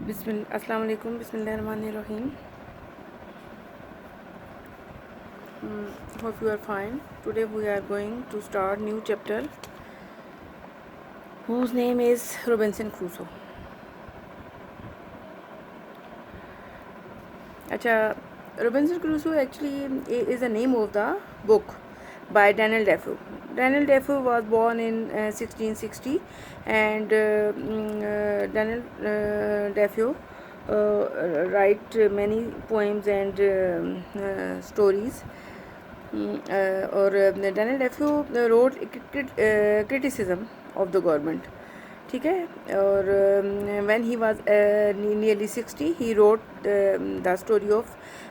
अस्सलाम वालेकुम, बिस्मिल्लाहिर्रहमानिर्रहीम. Hope you are fine. Today we are going to start new chapter whose name is Robinson Crusoe. अच्छा, Robinson Crusoe actually is the name of the book by Daniel Defoe. Daniel Defoe was born in 1660 and Daniel Defoe write many poems and stories. और Daniel Dafoe road criticism of the government. ठीक है. और when he was nearly 60 he wrote the story of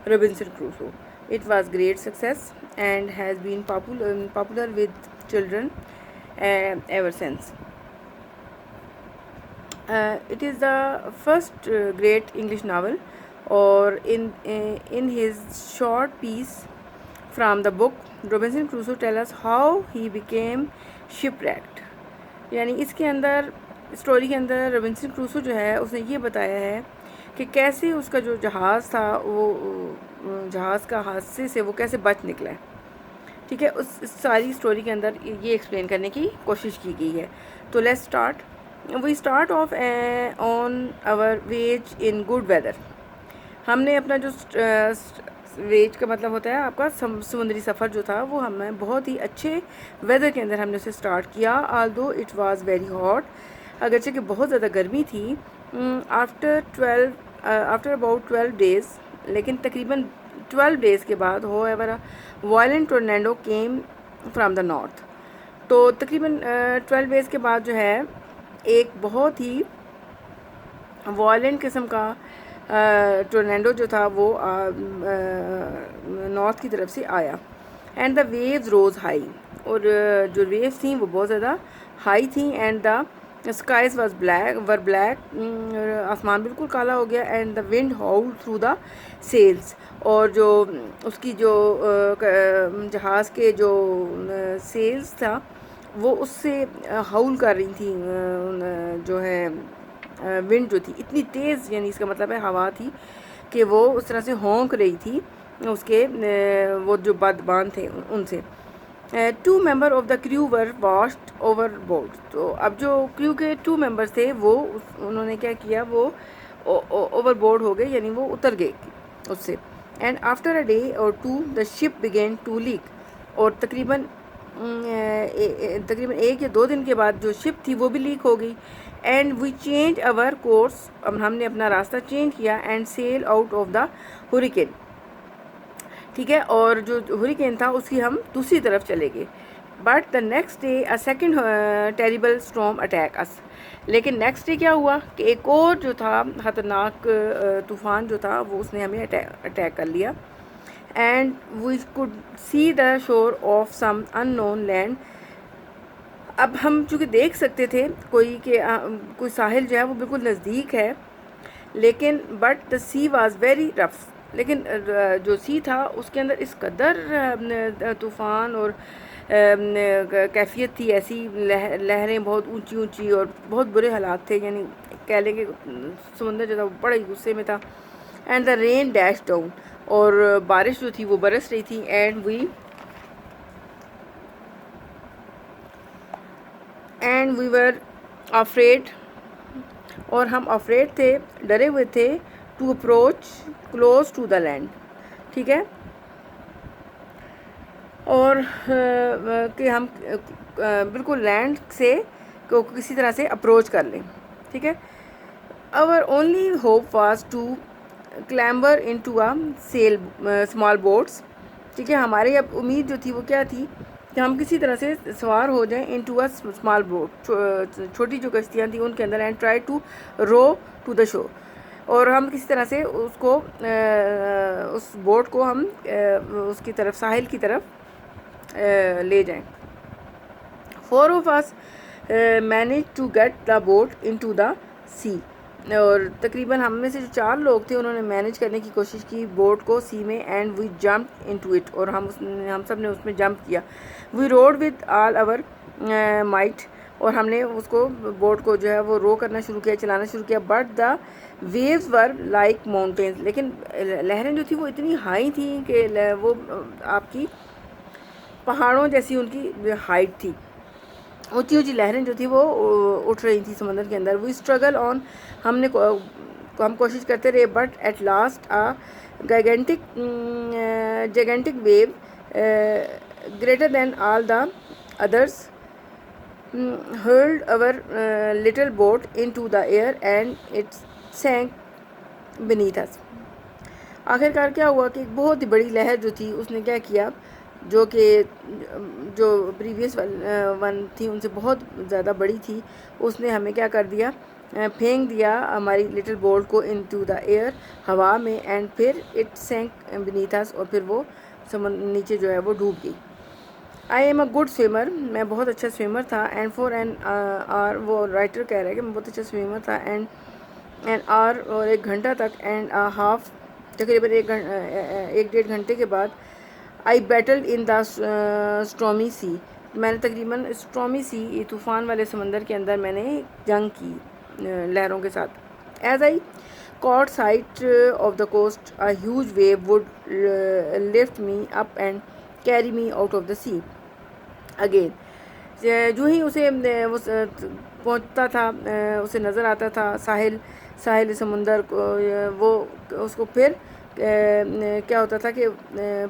Robinson Crusoe. It was great success and has been popular with children ever since. It is the first great English novel, or in his short piece from the book Robinson Crusoe tell us how he became shipwrecked. यानी इसके अंदर story के अंदर Robinson Crusoe जो है उसने ये बताया है कि कैसे उसका जो जहाज़ था वो जहाज़ का हादसे से वो कैसे बच निकला है. ठीक है. उस सारी स्टोरी के अंदर ये एक्सप्लेन करने की कोशिश की गई है. तो let's start. We start off on our voyage in good weather. हमने अपना जो वेज का मतलब होता है आपका समुद्री सफ़र जो था वो हमें बहुत ही अच्छे वेदर के अंदर हमने उसे स्टार्ट किया. Aldous it was very hot, अगरचे कि बहुत ज़्यादा गर्मी थी. आफ्टर अबाउट 12 डेज़, लेकिन तकरीबन 12 डेज़ के बाद हो ever violent tornado came from the north. तो तकरीबन 12 डेज़ के बाद जो है एक बहुत ही वायलेंट किस्म का टोर्नेडो जो था वो नॉर्थ की तरफ से आया. And the waves rose high, और जो वेव्स थी वो बहुत ज़्यादा हाई थी. And the skies was black, आसमान बिल्कुल काला हो गया. And the wind howl through the sails, और जो उसकी जो जहाज़ के जो सेल्स था वो उससे हाउल कर रही थी. जो है विंड जो थी इतनी तेज़, यानी इसका मतलब है हवा थी कि वो उस तरह से होंक रही थी उसके वो जो बदबान थे उनसे. 2 member of the crew were washed overboard. तो अब जो क्रू के 2 मेंबर्स थे वो उन्होंने क्या किया, वो ओवरबोर्ड हो गए, यानी वो उतर गए उससे. एंड आफ्टर अ डे और 2 the ship began to leak. और तकरीबन 1 या 2 दिन के बाद जो शिप थी वो भी लीक हो गई. And we change our course, अब हमने अपना रास्ता चेंज किया. And sail out of the hurricane. ठीक है. और जो हुरिकेन था उसकी हम दूसरी तरफ चले गए. But the next day a second terrible storm attack अस. लेकिन नेक्स्ट डे क्या हुआ कि एक और जो था ख़तरनाक तूफ़ान जो था वो उसने हमें अटैक कर लिया. And we could see the shore of some unknown land. अब हम चूँकि देख सकते थे कोई साहिल जो है वो बिल्कुल नज़दीक है, लेकिन but the she was very rough. लेकिन जो सी था उसके अंदर इस कदर तूफ़ान और कैफियत थी, ऐसी लहरें बहुत ऊंची ऊंची और बहुत बुरे हालात थे. यानी कह लें कि समंदर जो था वो बड़े गुस्से में था. And the rain dash down, और बारिश जो थी वो बरस रही थी. एंड वी वर अफ्रेड, और हम अफ्रेड थे, डरे हुए थे. To approach close to the land. ठीक है. और कि हम बिल्कुल लैंड से किसी तरह से अप्रोच कर लें. ठीक है. Our only hope was to clamber into a sail small boats. ठीक है. हमारी अब उम्मीद जो थी वो क्या थी कि हम किसी तरह से सवार हो जाएं into a small boat, छोटी जो कश्तियाँ थी उनके अंदर. And try to row to the shore, और हम किसी तरह से उसको उस बोट को हम उसकी तरफ, साहिल की तरफ ले जाएं. 4 of us managed to get the boat into the sea. और तकरीबन हम में से जो 4 लोग थे उन्होंने मैनेज करने की कोशिश की बोट को सी में. And we jump into it, और हम सब ने उसमें जंप किया. We rowed with all our might, और हमने उसको बोट को जो है वो रो करना शुरू किया, चलाना शुरू किया। But the waves were like mountains, लेकिन लहरें जो थी वो इतनी हाई थी कि वो आपकी पहाड़ों जैसी उनकी हाइट थी, ऊंची ऊंची लहरें जो थी वो उठ रही थी समंदर के अंदर। वी स्ट्रगल ऑन, हम कोशिश करते रहे। But at last a gigantic wave greater than all the others hurled our little boat into the air and it sank beneath us। आखिरकार क्या हुआ कि एक बहुत ही बड़ी लहर जो थी उसने क्या किया, जो कि जो प्रीवियस वन थी उनसे बहुत ज़्यादा बड़ी थी, उसने हमें क्या कर दिया, फेंक दिया हमारी लिटिल बोट को इनटू द एयर, हवा में। एंड फिर इट सैंक बीनीथ अस, और फिर वो नीचे जो है वो डूब गई। I am a good swimmer, मैं बहुत अच्छा स्विमर था। एंड फॉर एन आर, वो राइटर कह रहा है कि मैं बहुत अच्छा स्विमर था। एंड एन आवर, और 1 घंटा तक। एंड हाफ, तकरीबन 1-1.5 घंटे के बाद आई बैटल इन द स्टॉमी सी, मैंने तकरीबन स्टॉमी सी, तूफ़ान वाले समंदर के अंदर मैंने जंग की लहरों के साथ। As I caught sight of the coast, a huge wave would lift me up and carry me out of the sea again। जो ही उसे वो पहुंचता था, उसे नज़र आता था साहिल समुंदर को, वो उसको फिर क्या होता था कि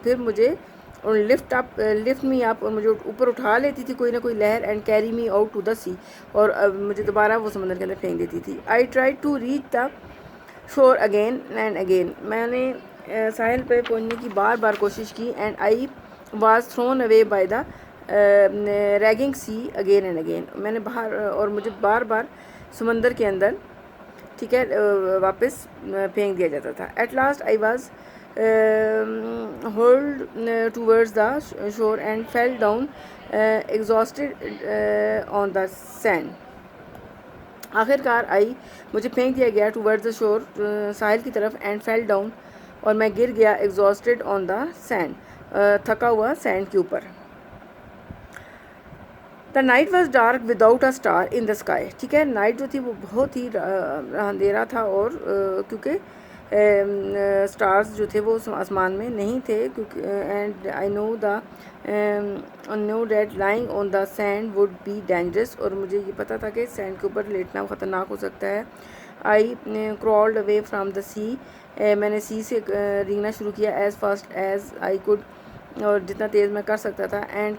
फिर मुझे और लिफ्ट मी अप, और मुझे ऊपर उठा लेती थी कोई ना कोई लहर। And carry me out to the sea, और मुझे दोबारा वो समंदर के अंदर फेंक देती थी। I try to reach the shore again and again, मैंने साहिल पे पहुंचने की बार बार कोशिश की। And I was thrown away by the raging sea again and again, मैंने बाहर, और मुझे बार बार समंदर के अंदर, ठीक है, वापस फेंक दिया जाता था। At last I was hurled towards the shore and fell down exhausted on the sand। आखिरकार आई, मुझे फेंक दिया गया टूवर्ड्स द शोर, साहिल की तरफ। एंड फेल डाउन, और मैं गिर गया एग्जॉस्टेड ऑन द सैंड, थका हुआ सैंड के ऊपर। The night was dark without a star in the sky, ठीक है, नाइट जो थी वो बहुत ही अंधेरा था, और क्योंकि स्टार्स जो थे वो आसमान में नहीं थे, क्योंकि and I know that lying on the sand would be dangerous, और मुझे ये पता था कि सैंड के ऊपर लेटना ख़तरनाक हो सकता है। I crawled away from the sea, मैंने सी से रेंगना शुरू किया as fast as I could, और जितना तेज़ मैं कर सकता था। And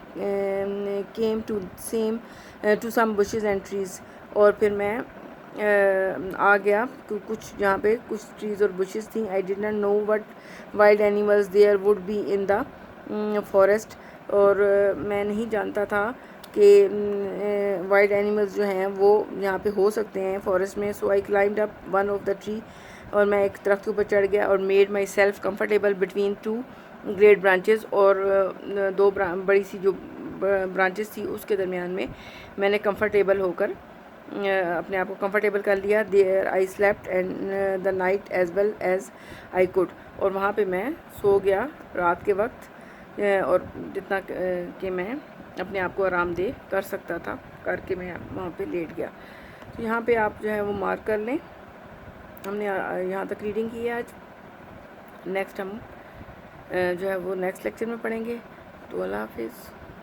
came to some bushes and trees, और फिर मैं आ गया कुछ जहाँ पे कुछ ट्रीज़ और बुशेस थी। I did not know what wild animals there would be in the forest, और मैं नहीं जानता था कि वाइल्ड एनिमल्स जो हैं वो यहाँ पे हो सकते हैं फॉरेस्ट में। So I climbed up one of the tree, और मैं एक दरख्त के ऊपर चढ़ गया, और made myself comfortable between 2 great branches, और 2 बड़ी सी जो ब्रांचेस थी उसके दरमियान में मैंने कंफर्टेबल होकर अपने आप को कंफर्टेबल कर लिया। There I slept and the night as well as I could, और वहाँ पे मैं सो गया रात के वक्त, और जितना कि मैं अपने आप को आरामदेह कर सकता था करके मैं वहाँ पे लेट गया। तो यहाँ पे आप जो है वो मार्क कर लें। हमने यहाँ तक रीडिंग की है आज। नेक्स्ट हम जो है वो नेक्स्ट लेक्चर में पढ़ेंगे। तो अल्लाह हाफिज़।